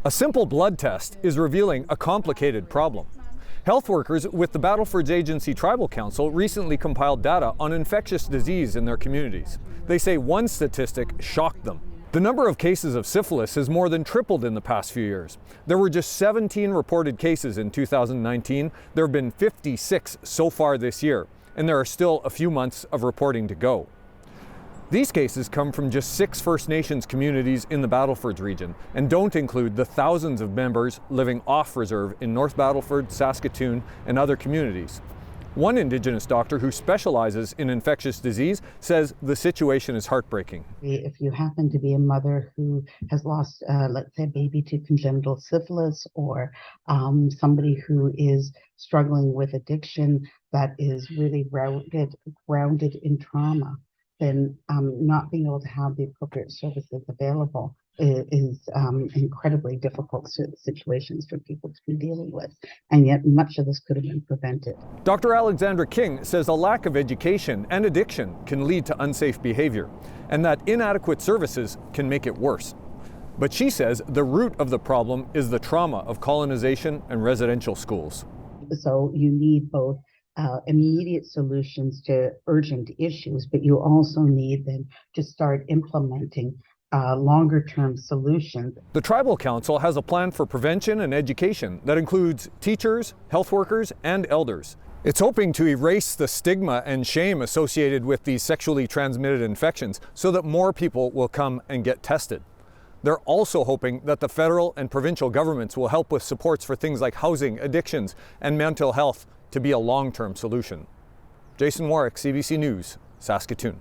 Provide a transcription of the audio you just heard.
A simple blood test is revealing a complicated problem. Health workers with the Battlefords Agency Tribal Council recently compiled data on infectious disease in their communities. They say one statistic shocked them. The number of cases of syphilis has more than tripled in the past few years. There were just 17 reported cases in 2019. There have been 56 so far this year, and there are still a few months of reporting to go. These cases come from just 6 First Nations communities in the Battlefords region and don't include the thousands of members living off reserve in North Battleford, Saskatoon, and other communities. One Indigenous doctor who specializes in infectious disease says the situation is heartbreaking. If you happen to be a mother who has lost, let's say, a baby to congenital syphilis, or somebody who is struggling with addiction that is really grounded in trauma, then not being able to have the appropriate services available is incredibly difficult situations for people to be dealing with. And yet much of this could have been prevented. Dr. Alexandra King says a lack of education and addiction can lead to unsafe behavior, and that inadequate services can make it worse. But she says the root of the problem is the trauma of colonization and residential schools. So you need both immediate solutions to urgent issues, but you also need then to start implementing longer-term solutions. The Tribal Council has a plan for prevention and education that includes teachers, health workers, and elders. It's hoping to erase the stigma and shame associated with these sexually transmitted infections so that more people will come and get tested. They're also hoping that the federal and provincial governments will help with supports for things like housing, addictions, and mental health to be a long-term solution. Jason Warwick, CBC News, Saskatoon.